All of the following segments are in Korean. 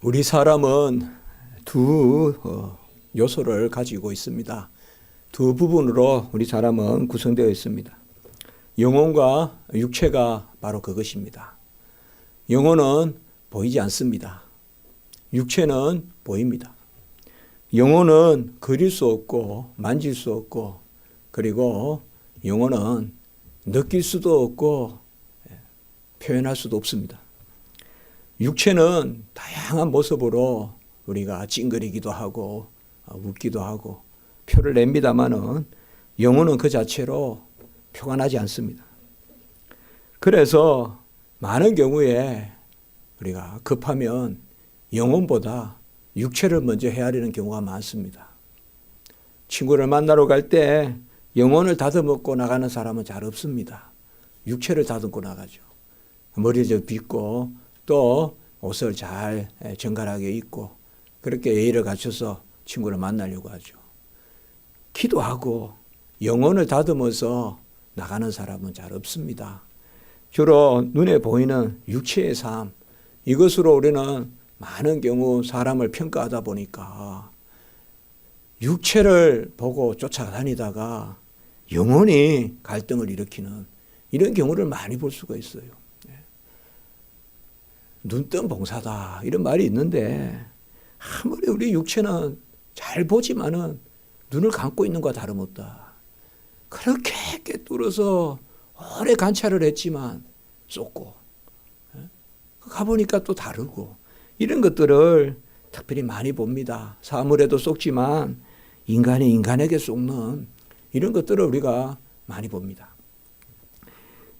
우리 사람은 두 요소를 가지고 있습니다. 두 부분으로 우리 사람은 구성되어 있습니다. 영혼과 육체가 바로 그것입니다. 영혼은 보이지 않습니다. 육체는 보입니다. 영혼은 그릴 수 없고 만질 수 없고, 그리고 영혼은 느낄 수도 없고 표현할 수도 없습니다. 육체는 다양한 모습으로 우리가 찡그리기도 하고 웃기도 하고 표를 냅니다마는 영혼은 그 자체로 표가 나지 않습니다. 그래서 많은 경우에 우리가 급하면 영혼보다 육체를 먼저 헤아리는 경우가 많습니다. 친구를 만나러 갈 때 영혼을 다듬고 나가는 사람은 잘 없습니다. 육체를 다듬고 나가죠. 머리를 빗고 또 옷을 잘 정갈하게 입고 그렇게 예의를 갖춰서 친구를 만나려고 하죠. 기도하고 영혼을 다듬어서 나가는 사람은 잘 없습니다. 주로 눈에 보이는 육체의 삶, 이것으로 우리는 많은 경우 사람을 평가하다 보니까 육체를 보고 쫓아다니다가 영혼이 갈등을 일으키는 이런 경우를 많이 볼 수가 있어요. 눈뜬 봉사다 이런 말이 있는데 아무리 우리 육체는 잘 보지만은 눈을 감고 있는 것과 다름없다. 그렇게 꿰뚫어서 오래 관찰을 했지만 쏟고 가보니까 또 다르고 이런 것들을 특별히 많이 봅니다. 사물에도 쏟지만 인간이 인간에게 쏟는 이런 것들을 우리가 많이 봅니다.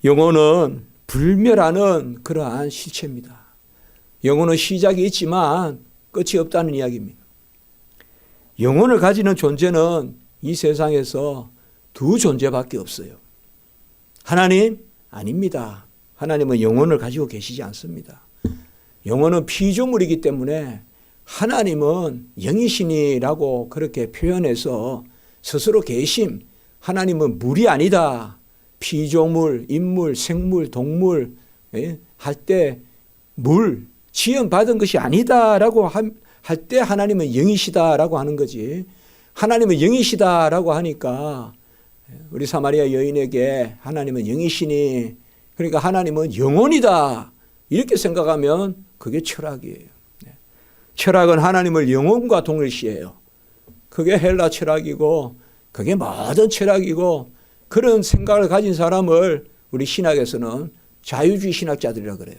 영혼은 불멸하는 그러한 실체입니다. 영혼은 시작이 있지만 끝이 없다는 이야기입니다. 영혼을 가지는 존재는 이 세상에서 두 존재밖에 없어요. 하나님? 아닙니다. 하나님은 영혼을 가지고 계시지 않습니다. 영혼은 피조물이기 때문에 하나님은 영이시니라고 그렇게 표현해서 스스로 계심, 하나님은 물이 아니다. 피조물, 인물, 생물, 동물 할 때 물, 지음받은 것이 아니다라고 할 때 하나님은 영이시다라고 하는 거지. 하나님은 영이시다라고 하니까 우리 사마리아 여인에게 하나님은 영이시니, 그러니까 하나님은 영혼이다 이렇게 생각하면 그게 철학이에요. 철학은 하나님을 영혼과 동일시해요. 그게 헬라 철학이고 그게 모든 철학이고, 그런 생각을 가진 사람을 우리 신학에서는 자유주의 신학자들이라고 그래요.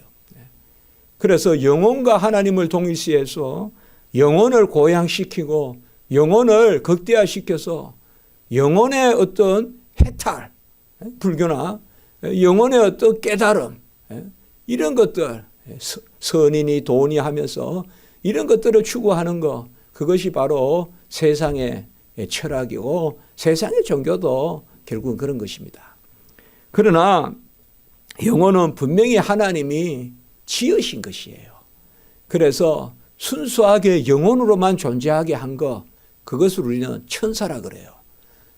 그래서 영혼과 하나님을 동일시해서 영혼을 고양시키고 영혼을 극대화시켜서 영혼의 어떤 해탈, 불교나 영혼의 어떤 깨달음, 이런 것들, 선이니 돈이 하면서 이런 것들을 추구하는 것, 그것이 바로 세상의 철학이고 세상의 종교도 결국은 그런 것입니다. 그러나 영혼은 분명히 하나님이 지으신 것이에요. 그래서 순수하게 영혼으로만 존재하게 한 것, 그것을 우리는 천사라 그래요.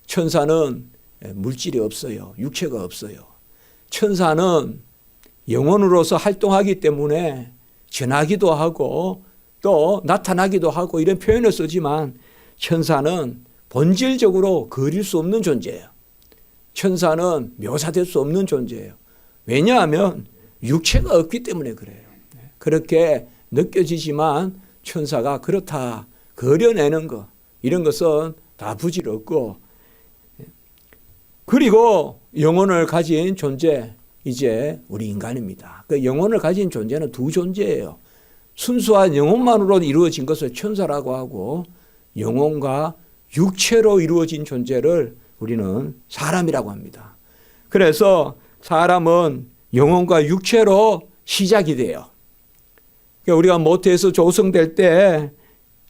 천사는 물질이 없어요. 육체가 없어요. 천사는 영혼으로서 활동하기 때문에 전하기도 하고 또 나타나기도 하고 이런 표현을 쓰지만 천사는 본질적으로 그릴 수 없는 존재예요. 천사는 묘사될 수 없는 존재예요. 왜냐하면 육체가 없기 때문에 그래요. 그렇게 느껴지지만 천사가 그렇다 그려내는 것, 이런 것은 다 부질없고, 그리고 영혼을 가진 존재, 이제 우리 인간입니다. 그 영혼을 가진 존재는 두 존재예요. 순수한 영혼만으로 이루어진 것을 천사라고 하고, 영혼과 육체로 이루어진 존재를 우리는 사람이라고 합니다. 그래서 사람은 영혼과 육체로 시작이 돼요. 그러니까 우리가 모태에서 조성될 때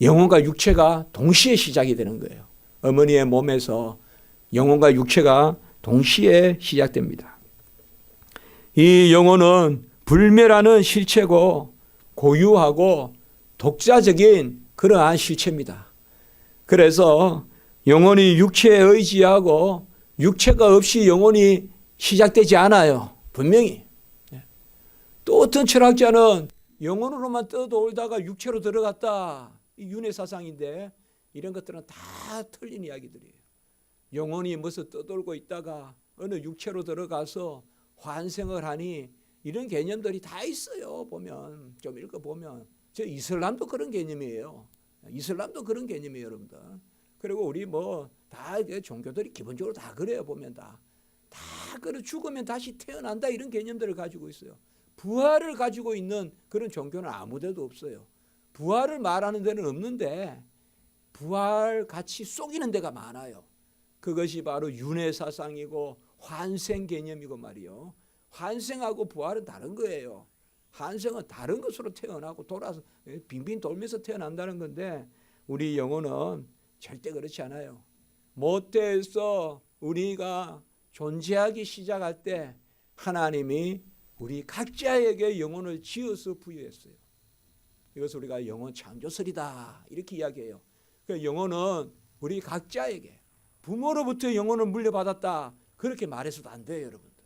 영혼과 육체가 동시에 시작이 되는 거예요. 어머니의 몸에서 영혼과 육체가 동시에 시작됩니다. 이 영혼은 불멸하는 실체고 고유하고 독자적인 그러한 실체입니다. 그래서 영혼이 육체에 의지하고 육체가 없이 영혼이 시작되지 않아요. 분명히. 또 어떤 철학자는 영혼으로만 떠돌다가 육체로 들어갔다. 이 윤회 사상인데 이런 것들은 다 틀린 이야기들이에요. 영혼이 무슨 떠돌고 있다가 어느 육체로 들어가서 환생을 하니 이런 개념들이 다 있어요. 보면 좀 읽어보면 저 이슬람도 그런 개념이에요. 이슬람도 그런 개념이에요, 여러분들. 그리고 우리 뭐 다 종교들이 기본적으로 다 그래요. 보면 다 그래 죽으면 다시 태어난다 이런 개념들을 가지고 있어요. 부활을 가지고 있는 그런 종교는 아무데도 없어요. 부활을 말하는 데는 없는데 부활 같이 속이는 데가 많아요. 그것이 바로 윤회 사상이고 환생 개념이고 말이요. 환생하고 부활은 다른 거예요. 환생은 다른 것으로 태어나고 돌아서 빙빙 돌면서 태어난다는 건데 우리 영혼은 절대 그렇지 않아요. 모태에서 우리가 존재하기 시작할 때 하나님이 우리 각자에게 영혼을 지어서 부여했어요. 이것을 우리가 영혼 창조설이다 이렇게 이야기해요. 그 영혼은 우리 각자에게 부모로부터 영혼을 물려받았다 그렇게 말해서도 안 돼요, 여러분들.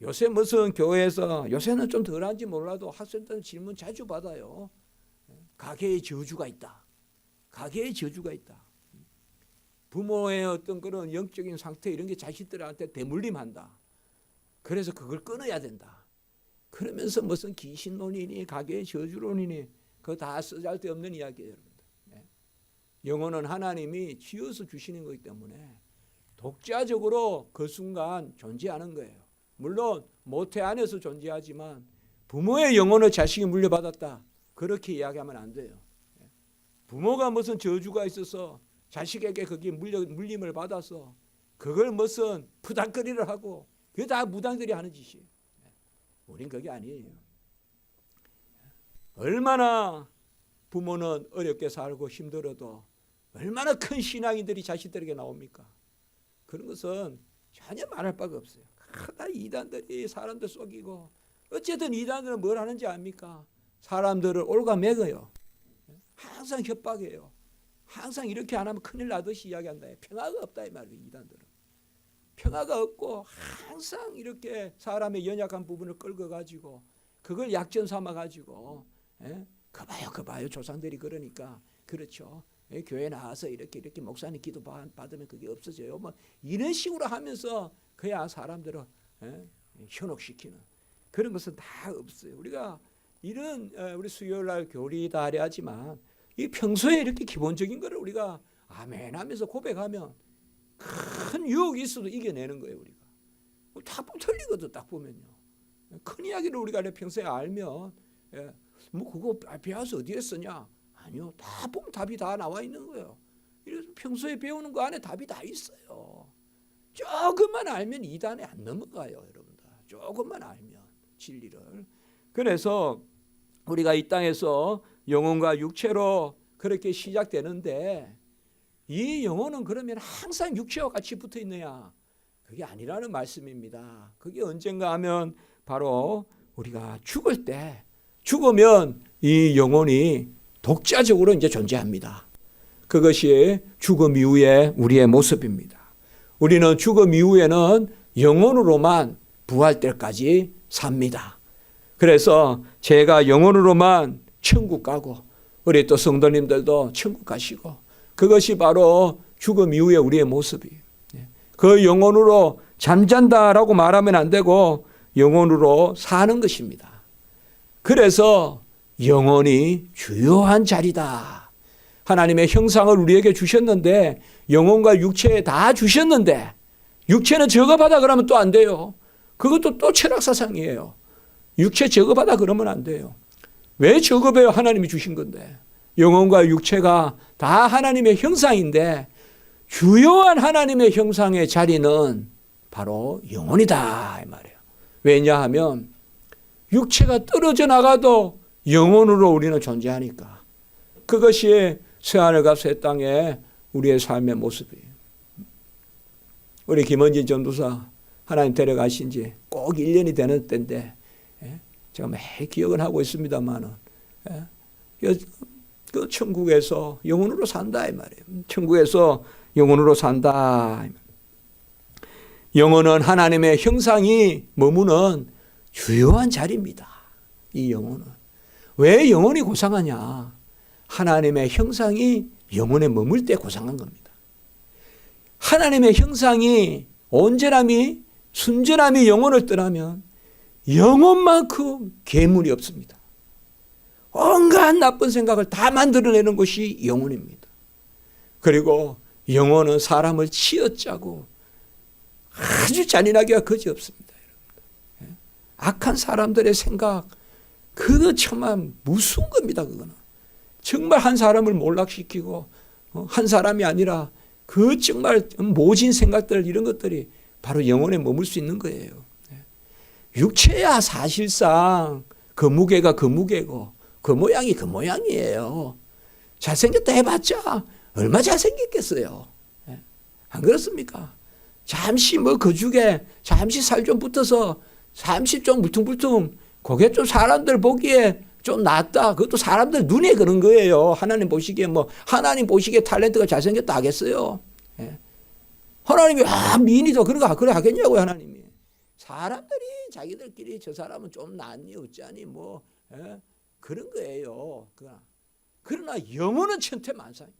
요새 무슨 교회에서 요새는 좀 덜한지 몰라도 학생들은 질문 자주 받아요. 가계의 저주가 있다. 가계의 저주가 있다. 부모의 어떤 그런 영적인 상태 이런 게 자식들한테 대물림한다. 그래서 그걸 끊어야 된다. 그러면서 무슨 귀신론이니 가계의 저주론이니 그거 다 쓰잘데없는 이야기예요, 여러분들. 영혼은 하나님이 지어서 주시는 거기 때문에 독자적으로 그 순간 존재하는 거예요. 물론 모태 안에서 존재하지만 부모의 영혼을 자식이 물려받았다. 그렇게 이야기하면 안 돼요. 부모가 무슨 저주가 있어서 자식에게 거기에 물림을 받아서 그걸 무슨 푸닥거리를 하고 그게 다 무당들이 하는 짓이에요. 우린 그게 아니에요. 얼마나 부모는 어렵게 살고 힘들어도 얼마나 큰 신앙인들이 자식들에게 나옵니까? 그런 것은 전혀 말할 바가 없어요. 다 이단들이 사람들 속이고 어쨌든 이단들은 뭘 하는지 압니까? 사람들을 올가매고요. 항상 협박해요. 항상 이렇게 안 하면 큰일 나듯이 이야기한다. 평화가 없다 이 말이에요. 이단들은. 평화가 없고 항상 이렇게 사람의 연약한 부분을 끌어가지고 그걸 약점 삼아가지고 그 봐요 조상들이 그러니까 그렇죠. 교회 나와서 이렇게 목사님 기도 받으면 그게 없어져요. 뭐 이런 식으로 하면서 그야 사람들을 현혹시키는 그런 것은 다 없어요. 우리가 이런 우리 수요일날 교리다 하려 하지만 이 평소에 이렇게 기본적인 거를 우리가 아멘 하면서 고백하면 큰 유혹이 있어도 이겨내는 거예요. 우리가 다 틀리거든. 딱 보면요. 큰 이야기를 우리가 평소에 알면 뭐 그거 배워서 어디에 쓰냐? 아니요. 다 보면 답이 다 나와 있는 거예요. 이래서 평소에 배우는 거 안에 답이 다 있어요. 조금만 알면 이단에 안 넘어가요. 여러분들. 조금만 알면 진리를. 그래서 우리가 이 땅에서 영혼과 육체로 그렇게 시작되는데 이 영혼은 그러면 항상 육체와 같이 붙어 있느냐? 그게 아니라는 말씀입니다. 그게 언젠가 하면 바로 우리가 죽을 때 죽으면 이 영혼이 독자적으로 이제 존재합니다. 그것이 죽음 이후의 우리의 모습입니다. 우리는 죽음 이후에는 영혼으로만 부활 때까지 삽니다. 그래서 제가 영혼으로만 천국 가고 우리 또 성도님들도 천국 가시고 그것이 바로 죽음 이후의 우리의 모습이에요. 그 영혼으로 잠잔다라고 말하면 안 되고 영혼으로 사는 것입니다. 그래서 영혼이 주요한 자리다. 하나님의 형상을 우리에게 주셨는데 영혼과 육체에 다 주셨는데 육체는 저거받아 그러면 또 안 돼요. 그것도 또 철학사상이에요. 육체 저거받아 그러면 안 돼요. 왜 저거배요? 하나님이 주신 건데. 영혼과 육체가 다 하나님의 형상인데 주요한 하나님의 형상의 자리는 바로 영혼이다 이 말이에요. 왜냐하면 육체가 떨어져 나가도 영혼으로 우리는 존재하니까. 그것이 새하늘과 새 땅의 우리의 삶의 모습이에요. 우리 김원진 전도사 하나님 데려가신 지 꼭 1년이 되는 때인데 제가 매일 기억은 하고 있습니다만은 그 천국에서 영혼으로 산다 이 말이에요. 천국에서 영혼으로 산다. 영혼은 하나님의 형상이 머무는 주요한 자리입니다. 이 영혼은. 왜 영혼이 고상하냐? 하나님의 형상이 영혼에 머물 때 고상한 겁니다. 하나님의 형상이 온전함이 순전함이 영혼을 떠나면 영혼만큼 괴물이 없습니다. 온갖 나쁜 생각을 다 만들어내는 것이 영혼입니다. 그리고 영혼은 사람을 치어짜고 아주 잔인하기가 그지없습니다. 악한 사람들의 생각, 그거 정말 무서운 겁니다. 그거는 정말 한 사람을 몰락시키고 한 사람이 아니라 그 정말 모진 생각들, 이런 것들이 바로 영혼에 머물 수 있는 거예요. 육체야 사실상 그 무게가 그 무게고 그 모양이 그 모양이에요. 잘생겼다 해봤자 얼마 잘생겼겠어요. 안 그렇습니까? 잠시 뭐 그 죽에 잠시 살 좀 붙어서 잠시 좀 물퉁물퉁, 그게 좀 사람들 보기에 좀 낫다. 그것도 사람들 눈에 그런 거예요. 하나님 보시기에 하나님 보시기에 탤런트가 잘생겼다 하겠어요? 하나님이 미인이다 그래 하겠냐고요. 하나님이. 사람들이 자기들끼리 저 사람은 좀 낫니 어쩌니 그런 거예요. 그러나 영혼은 천태만상이에요.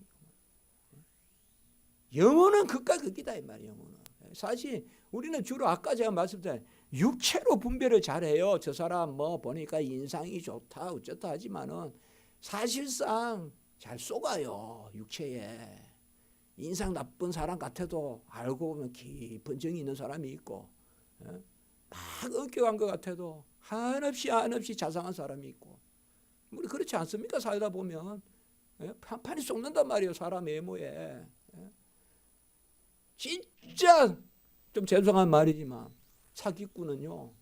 영혼은 극과 극이다 이 말이에요. 영혼은. 사실 우리는 주로 아까 제가 말씀드린 육체로 분별을 잘해요. 저 사람 보니까 인상이 좋다 어쩌다 하지만은 사실상 잘 속아요. 육체에. 인상 나쁜 사람 같아도 알고 보면 깊은 정이 있는 사람이 있고, 막 엄격한 것 같아도 한없이 자상한 사람이 있고, 우리 그렇지 않습니까? 살다 보면 판판이 썩는단 말이에요. 사람 외모에. 진짜 좀 죄송한 말이지만 사기꾼은요,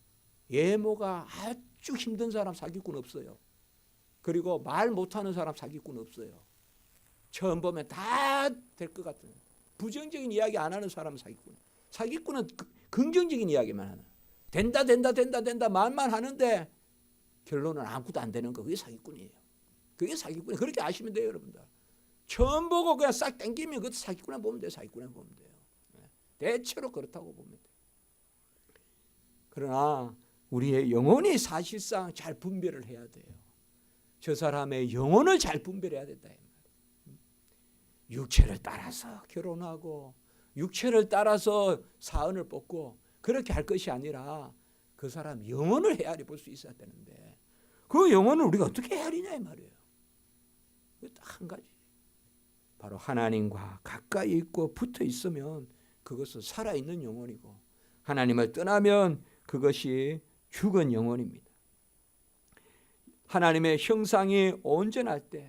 외모가 아주 힘든 사람 사기꾼 없어요. 그리고 말 못하는 사람 사기꾼 없어요. 처음 보면 다 될 것 같은, 부정적인 이야기 안 하는 사람은 사기꾼. 사기꾼은 긍정적인 이야기만 하는, 된다 말만 하는데 결론은 아무것도 안 되는 거, 그게 사기꾼이에요. 그게 사기꾼이에요. 그렇게 아시면 돼요. 여러분들 처음 보고 그냥 싹 땡기면 그것도 사기꾼에 보면 돼요. 사기꾼에 보면 돼요. 대체로 그렇다고 보면 돼요. 그러나 우리의 영혼이 사실상 잘 분별을 해야 돼요. 저 사람의 영혼을 잘 분별해야 된다. 육체를 따라서 결혼하고 육체를 따라서 사은을 뽑고 그렇게 할 것이 아니라 그 사람 영혼을 헤아려 볼 수 있어야 되는데, 그 영혼을 우리가 어떻게 헤아리냐 이 말이에요. 딱 한 가지, 바로 하나님과 가까이 있고 붙어 있으면 그것은 살아있는 영혼이고, 하나님을 떠나면 그것이 죽은 영혼입니다. 하나님의 형상이 온전할 때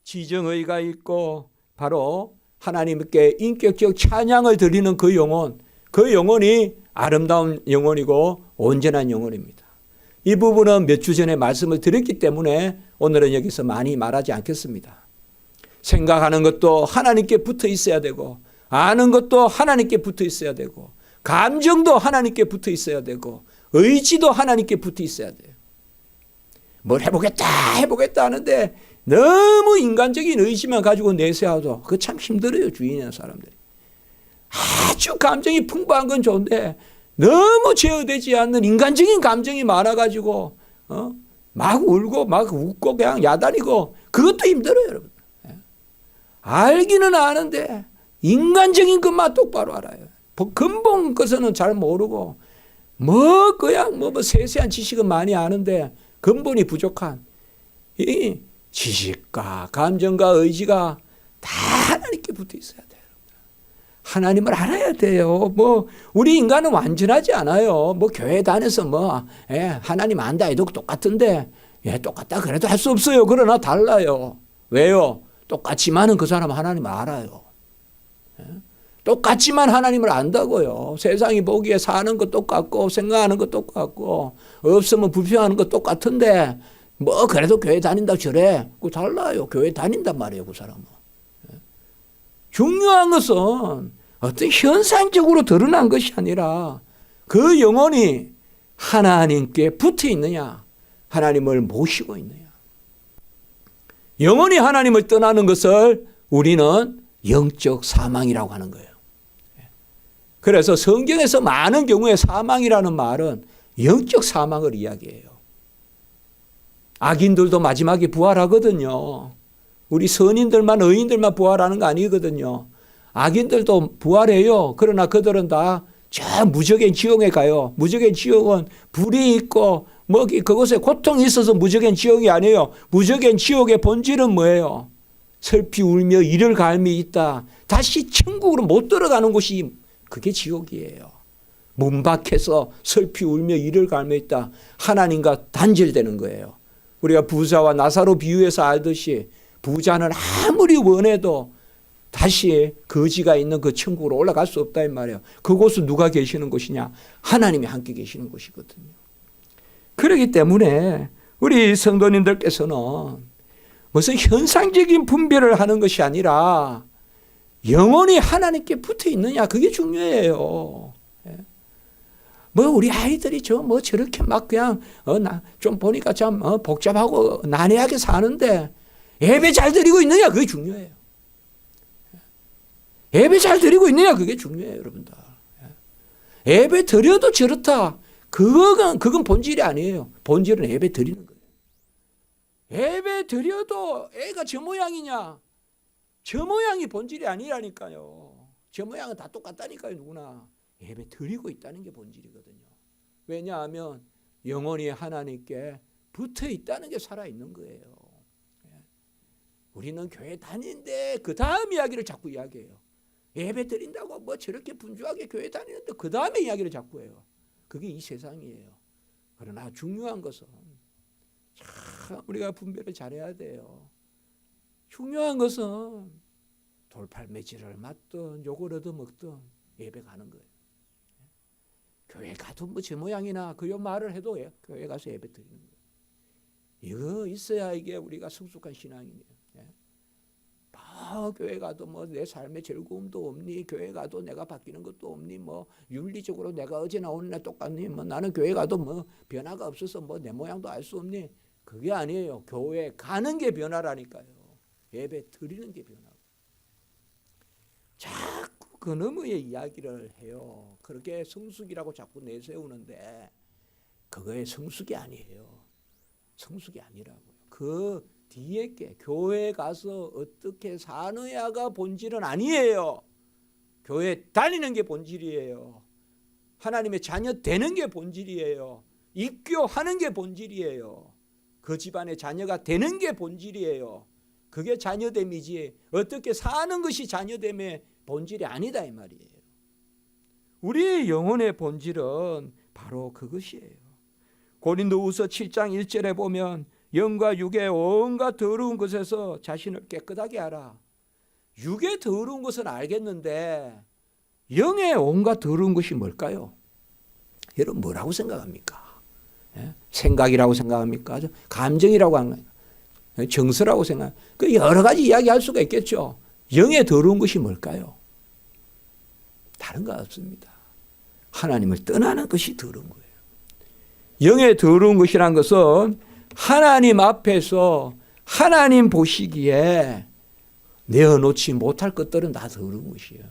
지정의가 있고 바로 하나님께 인격적 찬양을 드리는 그 영혼이 아름다운 영혼이고 온전한 영혼입니다. 이 부분은 몇 주 전에 말씀을 드렸기 때문에 오늘은 여기서 많이 말하지 않겠습니다. 생각하는 것도 하나님께 붙어 있어야 되고, 아는 것도 하나님께 붙어 있어야 되고, 감정도 하나님께 붙어 있어야 되고, 의지도 하나님께 붙어 있어야 돼요. 뭘 해보겠다 하는데 너무 인간적인 의지만 가지고 내세워도 그거 참 힘들어요. 주위에 있는 사람들이. 아주 감정이 풍부한 건 좋은데 너무 제어되지 않는 인간적인 감정이 많아가지고 막 울고 막 웃고 그냥 야단이고, 그것도 힘들어요. 여러분. 알기는 아는데 인간적인 것만 똑바로 알아요. 근본 것은 잘 모르고 그냥 세세한 지식은 많이 아는데 근본이 부족한 이 지식과 감정과 의지가 다 하나님께 붙어 있어야 돼요. 하나님을 알아야 돼요. 우리 인간은 완전하지 않아요. 교회 다녀서 하나님 안다 해도 똑같은데, 똑같다 그래도 할 수 없어요. 그러나 달라요. 왜요? 똑같지만은 그 사람은 하나님을 알아요. 똑같지만 하나님을 안다고요. 세상이 보기에 사는 것 똑같고 생각하는 것 똑같고 없으면 불평하는 것 똑같은데 그래도 교회 다닌다고 저래. 그거 달라요. 교회 다닌단 말이에요. 그 사람은. 중요한 것은 어떤 현상적으로 드러난 것이 아니라 그 영혼이 하나님께 붙어 있느냐, 하나님을 모시고 있느냐. 영혼이 하나님을 떠나는 것을 우리는 영적 사망이라고 하는 거예요. 그래서 성경에서 많은 경우에 사망이라는 말은 영적 사망을 이야기해요. 악인들도 마지막에 부활하거든요. 우리 선인들만 의인들만 부활하는 거 아니거든요. 악인들도 부활해요. 그러나 그들은 다 저 무적의 지옥에 가요. 무적의 지옥은 불이 있고 그곳에 고통이 있어서 무적의 지옥이 아니에요. 무적의 지옥의 본질은 뭐예요? 슬피 울며 이를 갈미 있다. 다시 천국으로 못 들어가는 곳이 그게 지옥이에요. 문 밖에서 슬피 울며 이를 갈며 있다. 하나님과 단절되는 거예요. 우리가 부자와 나사로 비유해서 알듯이 부자는 아무리 원해도 다시 거지가 있는 그 천국으로 올라갈 수 없다 이 말이에요. 그곳은 누가 계시는 곳이냐? 하나님이 함께 계시는 곳이거든요. 그렇기 때문에 우리 성도님들께서는 무슨 현상적인 분별을 하는 것이 아니라 영원히 하나님께 붙어 있느냐, 그게 중요해요. 우리 아이들이 저렇게 막 그냥 좀 보니까 참 복잡하고 난해하게 사는데 예배 잘 드리고 있느냐, 그게 중요해요. 예배 잘 드리고 있느냐, 그게 중요해요, 여러분들. 예배 드려도 저렇다. 그건 본질이 아니에요. 본질은 예배 드리는 거예요. 예배 드려도 애가 저 모양이냐? 저 모양이 본질이 아니라니까요. 저 모양은 다 똑같다니까요, 누구나. 예배 드리고 있다는 게 본질이거든요. 왜냐하면 영원히 하나님께 붙어 있다는 게 살아있는 거예요. 우리는 교회 다니는데 그 다음 이야기를 자꾸 이야기해요. 예배 드린다고 저렇게 분주하게 교회 다니는데 그 다음에 이야기를 자꾸 해요. 그게 이 세상이에요. 그러나 중요한 것은 참 우리가 분별을 잘해야 돼요. 중요한 것은 돌팔매질을 맞든 욕을 얻어먹든 예배 가는 거예요. 교회 가도 저 모양이나 그 말을 해도 교회 가서 예배 드리는 거예요. 이거 있어야 이게 우리가 성숙한 신앙이에요. 교회 가도 내 삶에 즐거움도 없니? 교회 가도 내가 바뀌는 것도 없니? 윤리적으로 내가 어제나 오늘나 똑같니? 나는 교회 가도 변화가 없어서 내 모양도 알 수 없니? 그게 아니에요. 교회 가는 게 변화라니까요. 예배 드리는 게 변화고. 자꾸 그놈의 이야기를 해요. 그렇게 성숙이라고 자꾸 내세우는데 그거의 성숙이 아니에요. 성숙이 아니라고요. 그 뒤에 게 교회 가서 어떻게 사느냐가 본질은 아니에요. 교회 다니는 게 본질이에요. 하나님의 자녀 되는 게 본질이에요. 입교하는 게 본질이에요. 그 집안의 자녀가 되는 게 본질이에요. 그게 자녀됨이지 어떻게 사는 것이 자녀됨의 본질이 아니다 이 말이에요. 우리의 영혼의 본질은 바로 그것이에요. 고린도후서 7장 1절에 보면 영과 육의 온갖 더러운 것에서 자신을 깨끗하게 하라. 육의 더러운 것은 알겠는데 영의 온갖 더러운 것이 뭘까요? 여러분 뭐라고 생각합니까? 생각이라고 생각합니까? 감정이라고 합니까? 정서라고 생각. 그 여러 가지 이야기할 수가 있겠죠. 영의 더러운 것이 뭘까요? 다른 거 없습니다. 하나님을 떠나는 것이 더러운 거예요. 영의 더러운 것이란 것은 하나님 앞에서 하나님 보시기에 내어놓지 못할 것들은 다 더러운 것이에요.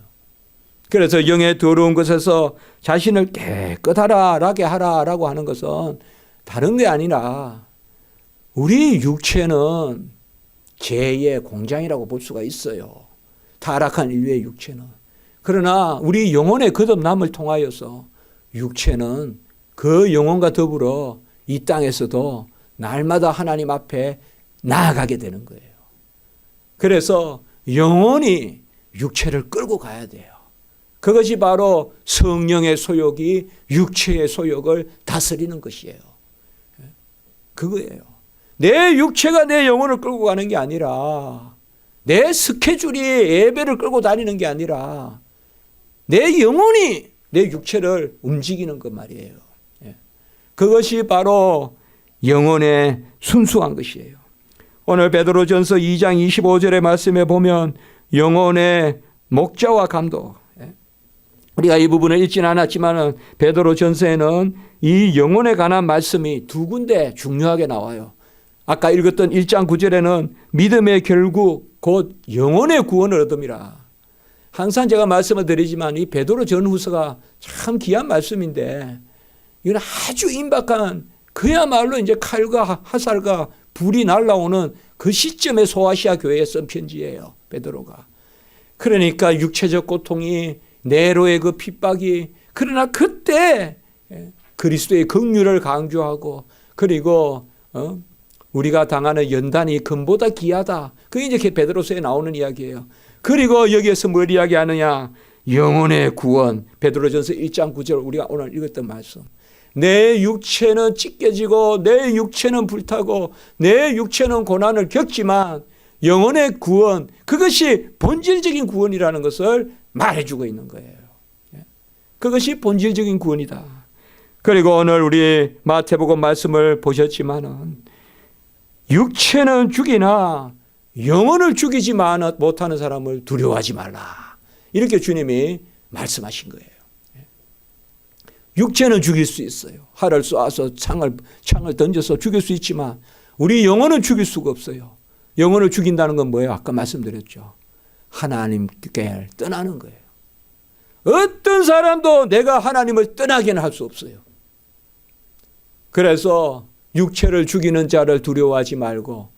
그래서 영의 더러운 것에서 자신을 깨끗하게 하라라고 하는 것은 다른 게 아니라 우리 육체는 죄의 공장이라고 볼 수가 있어요. 타락한 인류의 육체는. 그러나 우리 영혼의 거듭남을 통하여서 육체는 그 영혼과 더불어 이 땅에서도 날마다 하나님 앞에 나아가게 되는 거예요. 그래서 영혼이 육체를 끌고 가야 돼요. 그것이 바로 성령의 소욕이 육체의 소욕을 다스리는 것이에요. 그거예요. 내 육체가 내 영혼을 끌고 가는 게 아니라 내 스케줄이 예배를 끌고 다니는 게 아니라 내 영혼이 내 육체를 움직이는 것 말이에요. 그것이 바로 영혼의 순수한 것이에요. 오늘 베드로전서 2장 25절의 말씀에 보면 영혼의 목자와 감독. 우리가 이 부분을 읽지는 않았지만 베드로전서에는 이 영혼에 관한 말씀이 두 군데 중요하게 나와요. 아까 읽었던 1장 9절에는 믿음의 결국 곧 영혼의 구원을 얻음이라. 항상 제가 말씀을 드리지만 이 베드로 전후서가 참 귀한 말씀인데 이건 아주 임박한 그야말로 이제 칼과 화살과 불이 날아오는 그 시점에 소아시아 교회에 쓴 편지예요. 베드로가. 그러니까 육체적 고통이, 네로의 그 핍박이, 그러나 그때 그리스도의 긍휼을 강조하고, 그리고 우리가 당하는 연단이 금보다 귀하다. 그게 이제 베드로서에 나오는 이야기예요. 그리고 여기에서 뭘 이야기하느냐? 영혼의 구원. 베드로전서 1장 9절 우리가 오늘 읽었던 말씀. 내 육체는 찢겨지고 내 육체는 불타고 내 육체는 고난을 겪지만 영혼의 구원, 그것이 본질적인 구원이라는 것을 말해주고 있는 거예요. 그것이 본질적인 구원이다. 그리고 오늘 우리 마태복음 말씀을 보셨지만은 육체는 죽이나 영혼을 죽이지 못하는 사람을 두려워하지 말라. 이렇게 주님이 말씀하신 거예요. 육체는 죽일 수 있어요. 활을 쏘아서 창을 던져서 죽일 수 있지만 우리 영혼은 죽일 수가 없어요. 영혼을 죽인다는 건 뭐예요? 아까 말씀드렸죠. 하나님께 떠나는 거예요. 어떤 사람도 내가 하나님을 떠나게는 할 수 없어요. 그래서 육체를 죽이는 자를 두려워하지 말고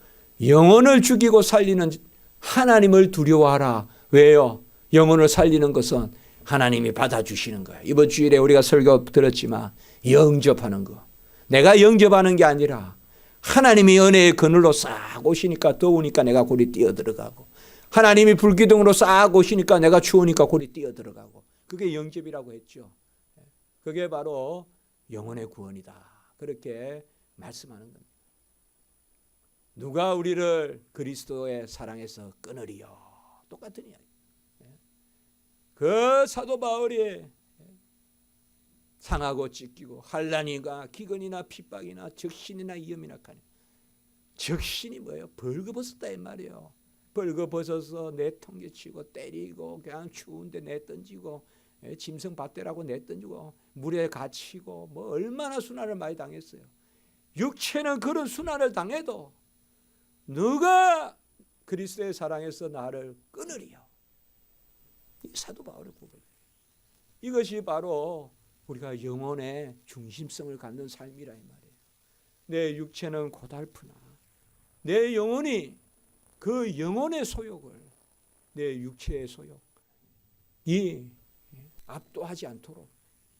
영혼을 죽이고 살리는 하나님을 두려워하라. 왜요? 영혼을 살리는 것은 하나님이 받아주시는 거예요. 이번 주일에 우리가 설교 들었지만 영접하는 거. 내가 영접하는 게 아니라 하나님이 은혜의 그늘로 싹 오시니까 더우니까 내가 골이 뛰어들어가고, 하나님이 불기둥으로 싹 오시니까 내가 추우니까 골이 뛰어들어가고, 그게 영접이라고 했죠. 그게 바로 영혼의 구원이다. 그렇게 말씀하는 겁니다. 누가 우리를 그리스도의 사랑에서 끊으리요? 똑같은 이야기. 그 사도 바울이 상하고 찢기고 환난이나 기근이나 핍박이나 적신이나 위험이나 가니, 적신이 뭐예요? 벌거벗었다 이 말이에요. 벌거벗어서 내통개치고 때리고 그냥 추운데 내던지고 짐승 밭대라고 내던지고 물에 갇히고 뭐 얼마나 순환을 많이 당했어요. 육체는 그런 순환을 당해도 누가 그리스도의 사랑에서 나를 끊으리요? 이 사도 바울의 고백. 이것이 바로 우리가 영혼의 중심성을 갖는 삶이라 이 말이에요. 내 육체는 고달프나 내 영혼이 그 영혼의 소욕을, 내 육체의 소욕이 압도하지 않도록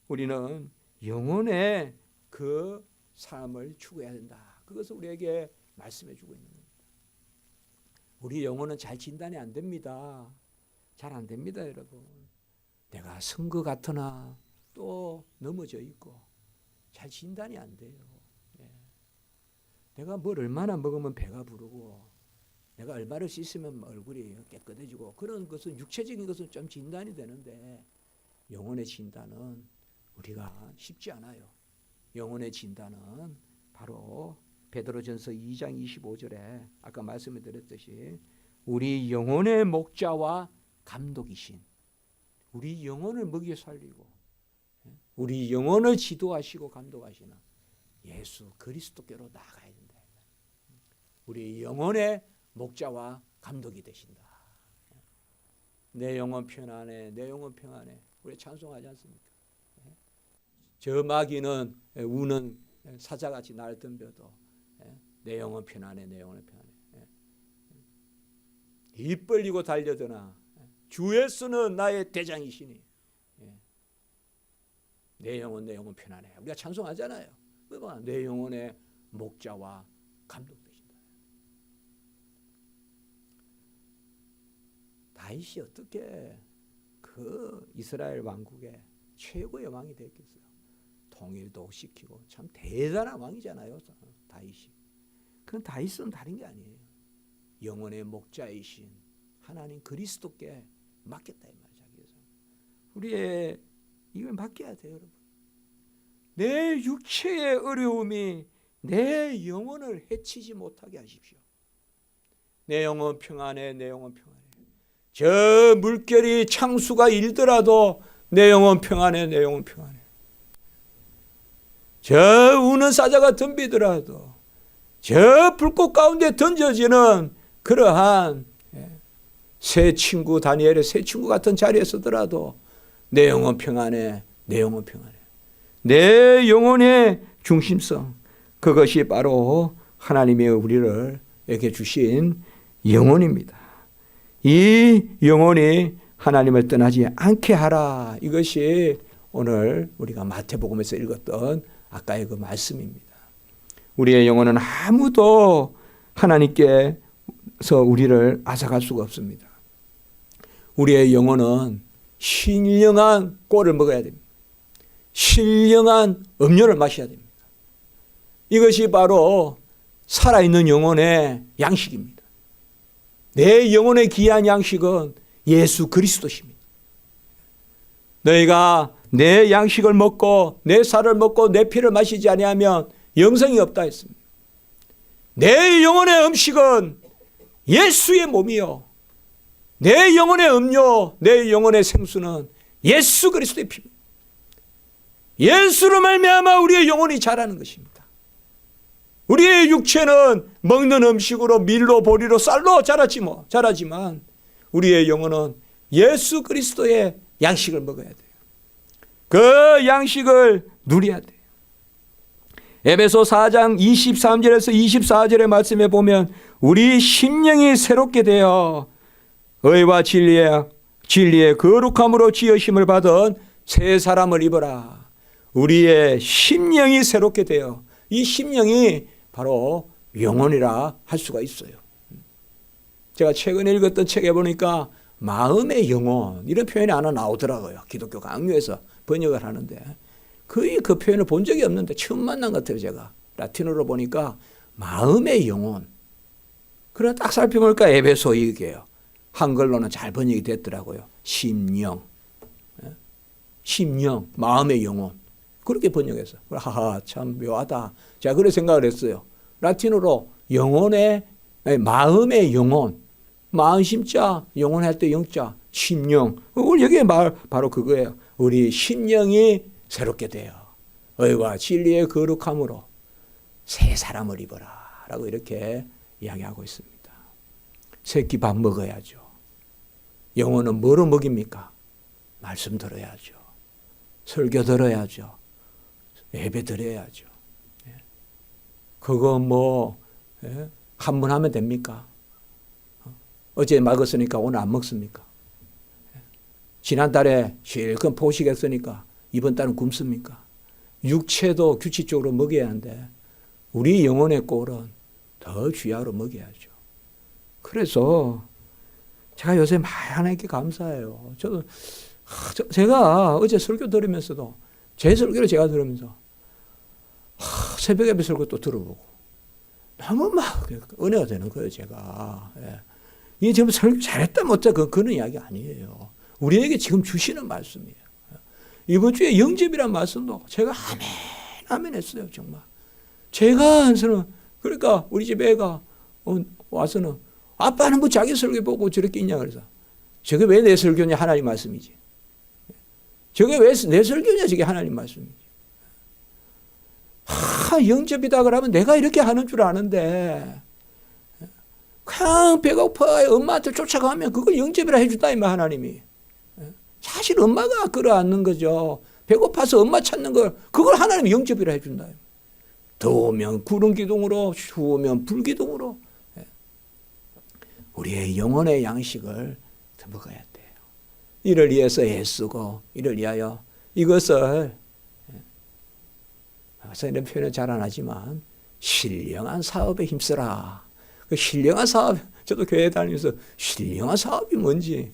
우리는 영혼의 그 삶을 추구해야 된다. 그것을 우리에게 말씀해 주고 있는 겁니다. 우리 영혼은 잘 진단이 안 됩니다. 잘 안 됩니다, 여러분. 내가 선 것 같으나 또 넘어져 있고 잘 진단이 안 돼요. 내가 뭘 얼마나 먹으면 배가 부르고 내가 얼마를 씻으면 얼굴이 깨끗해지고 그런 것은 육체적인 것은 좀 진단이 되는데 영혼의 진단은 우리가 쉽지 않아요. 영혼의 진단은 바로 베드로전서 2장 25절에 아까 말씀을 드렸듯이 우리 영혼의 목자와 감독이신, 우리 영혼을 먹여 살리고 우리 영혼을 지도하시고 감독하시는 예수 그리스도께로 나아가야 된다. 우리 영혼의 목자와 감독이 되신다. 내 영혼 편안해, 내 영혼 평안해. 우리 찬송하지 않습니까? 저 마귀는 우는 사자같이 날 덤벼도 내 영혼 편안해, 내 영혼 편안해. 입 벌리고 달려드나 주 예수는 나의 대장이시니 내 영혼 편안해. 우리가 찬송하잖아요. 내 영혼의 목자와 감독 되신다. 다윗이 어떻게 그 이스라엘 왕국의 최고의 왕이 됐겠어요? 통일도 시키고 참 대단한 왕이잖아요, 다윗이. 그건 다윗은 다른 게 아니에요. 영혼의 목자이신 하나님 그리스도께 맡겼다 이 말이야. 자기에서 우리의 이걸 맡겨야 돼요, 여러분. 내 육체의 어려움이 내 영혼을 해치지 못하게 하십시오. 내 영혼 평안해, 내 영혼 평안해. 저 물결이 창수가 일더라도 내 영혼 평안해, 내 영혼 평안해. 저 우는 사자가 덤비더라도 저 불꽃 가운데 던져지는 그러한 새 친구 다니엘의 새 친구 같은 자리에 서더라도 내 영혼 평안해, 내 영혼 평안해. 내 영혼의 중심성, 그것이 바로 하나님이 우리에게 주신 영혼입니다. 이 영혼이 하나님을 떠나지 않게 하라. 이것이 오늘 우리가 마태복음에서 읽었던 아까의 그 말씀입니다. 우리의 영혼은 아무도 하나님께서 우리를 앗아갈 수가 없습니다. 우리의 영혼은 신령한 꼴을 먹어야 됩니다. 신령한 음료를 마셔야 됩니다. 이것이 바로 살아있는 영혼의 양식입니다. 내 영혼의 귀한 양식은 예수 그리스도십니다. 너희가 내 양식을 먹고 내 살을 먹고 내 피를 마시지 아니하면 영생이 없다 했습니다. 내 영혼의 음식은 예수의 몸이요, 내 영혼의 음료, 내 영혼의 생수는 예수 그리스도의 피입니다. 예수로 말미암아 우리의 영혼이 자라는 것입니다. 우리의 육체는 먹는 음식으로 밀로 보리로 쌀로 자라지만 우리의 영혼은 예수 그리스도의 양식을 먹어야 돼요. 그 양식을 누려야 돼요. 에베소 4장 23절에서 24절의 말씀에 보면 우리 심령이 새롭게 되어 의와 진리의 거룩함으로 지으심을 받은 새 사람을 입어라. 우리의 심령이 새롭게 되어, 이 심령이 바로 영혼이라 할 수가 있어요. 제가 최근에 읽었던 책에 보니까 마음의 영혼 이런 표현이 하나 나오더라고요. 기독교 강요에서 번역을 하는데 거의 그 표현을 본 적이 없는데 처음 만난 것 같아요. 제가 라틴어로 보니까 마음의 영혼. 그래 딱 살펴보니까 에베소 이게요. 한글로는 잘 번역이 됐더라고요. 심령, 심령, 마음의 영혼. 그렇게 번역해서 하하 참 묘하다. 제가 그런 생각을 했어요. 라틴어로 영혼의 마음의 영혼, 마음 심자, 영혼 할 때 영자, 심령. 여기에 바로 그거예요. 우리 심령이 새롭게 되어 의와 진리의 거룩함으로 새 사람을 입어라 라고 이렇게 이야기하고 있습니다. 새끼 밥 먹어야죠. 영혼은 뭐로 먹입니까? 말씀 들어야죠. 설교 들어야죠. 예배 드려야죠. 그거 한 번 하면 됩니까? 어제 먹었으니까 오늘 안 먹습니까? 지난달에 실컷 포식했으니까 이번 달은 굶습니까? 육체도 규칙적으로 먹여야 하는데 우리 영혼의 꼴은 더 귀하로 먹여야죠. 그래서 제가 요새 하나님께 감사해요. 제가 어제 설교 들으면서도 제 설교를 제가 들으면서 새벽 예배 설교 또 들어보고 너무 막 은혜가 되는 거예요. 제가 이게 지금 설교 잘했다 못했다 그런 이야기 아니에요. 우리에게 지금 주시는 말씀이에요. 이번 주에 영접이란 말씀도 제가 아멘 했어요. 정말 제가 한서는 그러니까 우리 집 애가 와서는 아빠는 뭐 자기 설교 보고 저렇게 있냐 그래서 저게 왜 내 설교냐 하나님 말씀이지. 저게 왜 내 설교냐 저게 하나님 말씀이지. 영접이다 그러면 내가 이렇게 하는 줄 아는데 그냥 배고파 엄마한테 쫓아가면 그걸 영접이라 해준다 이 말 하나님이. 사실 엄마가 끌어안는 거죠. 배고파서 엄마 찾는 걸 그걸 하나님이 영접이라 해준다. 더우면 구름 기둥으로 추우면 불 기둥으로 우리의 영혼의 양식을 먹어야 돼요. 이를 위해서 애쓰고 이를 위하여 이것을 이런 표현은 잘 안 하지만 신령한 사업에 힘쓰라. 그 신령한 사업, 저도 교회 다니면서 신령한 사업이 뭔지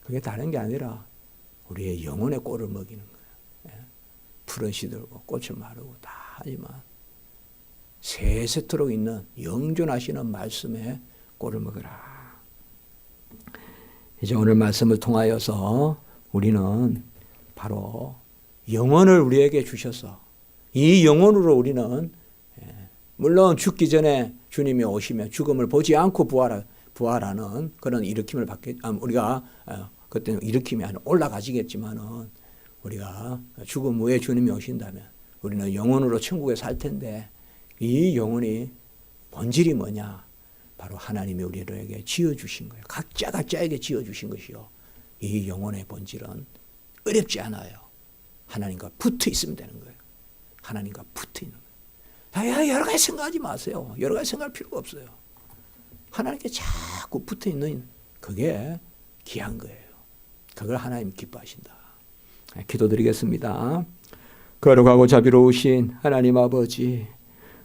그게 다른 게 아니라 우리의 영혼의 꼴을 먹이는 거예요. 풀은 시들고 꽃은 마르고 다 하지만 세세토록 있는 영존하시는 말씀에 꼴을 먹으라. 이제 오늘 말씀을 통하여서 우리는 바로 영혼을 우리에게 주셔서 이 영혼으로 우리는 물론 죽기 전에 주님이 오시면 죽음을 보지 않고 부활하는 그런 일으킴을 우리가 그때는 일으킴이 아니라 올라가지겠지만은 우리가 죽음 후에 주님이 오신다면 우리는 영혼으로 천국에 살 텐데 이 영혼이 본질이 뭐냐? 바로 하나님이 우리에게 지어주신 거예요. 각자에게 지어주신 것이요. 이 영혼의 본질은 어렵지 않아요. 하나님과 붙어 있으면 되는 거예요. 하나님과 붙어 있는 거예요. 여러 가지 생각하지 마세요. 여러 가지 생각할 필요가 없어요. 하나님께 자꾸 붙어 있는 그게 귀한 거예요. 그걸 하나님 기뻐하신다. 기도드리겠습니다. 거룩하고 자비로우신 하나님 아버지,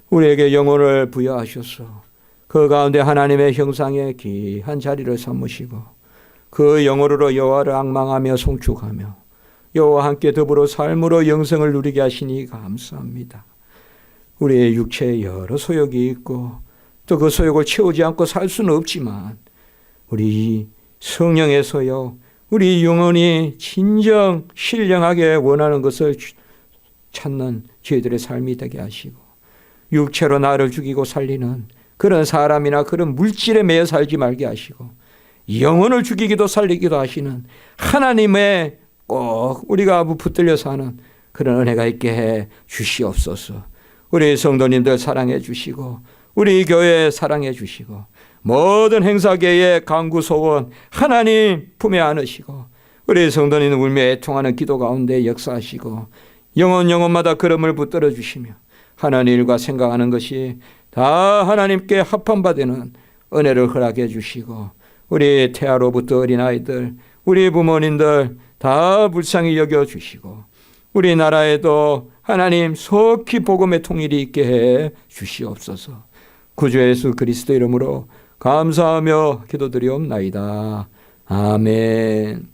우리에게 영혼을 부여하셔서 그 가운데 하나님의 형상에 귀한 자리를 삼으시고 그 영혼으로 여호와를 앙망하며 송축하며 여호와와 함께 더불어 삶으로 영생을 누리게 하시니 감사합니다. 우리의 육체에 여러 소욕이 있고 또 그 소욕을 채우지 않고 살 수는 없지만 우리 성령의 소욕, 우리 영혼이 진정 신령하게 원하는 것을 찾는 저희들의 삶이 되게 하시고 육체로 나를 죽이고 살리는 그런 사람이나 그런 물질에 매여 살지 말게 하시고 영혼을 죽이기도 살리기도 하시는 하나님의 꼭 우리가 붙들려 사는 그런 은혜가 있게 해 주시옵소서. 우리 성도님들 사랑해 주시고 우리 교회 사랑해 주시고 모든 행사계의 강구 소원 하나님 품에 안으시고 우리 성도님 울며 애통하는 기도 가운데 역사하시고 영혼마다 걸음을 붙들어 주시며 하나님 일과 생각하는 것이 다 하나님께 합한 바 되는 은혜를 허락해 주시고 우리 태아로부터 어린아이들 우리 부모님들 다 불쌍히 여겨 주시고 우리나라에도 하나님 속히 복음의 통일이 있게 해 주시옵소서. 구주 예수 그리스도 이름으로 감사하며 기도드리옵나이다. 아멘.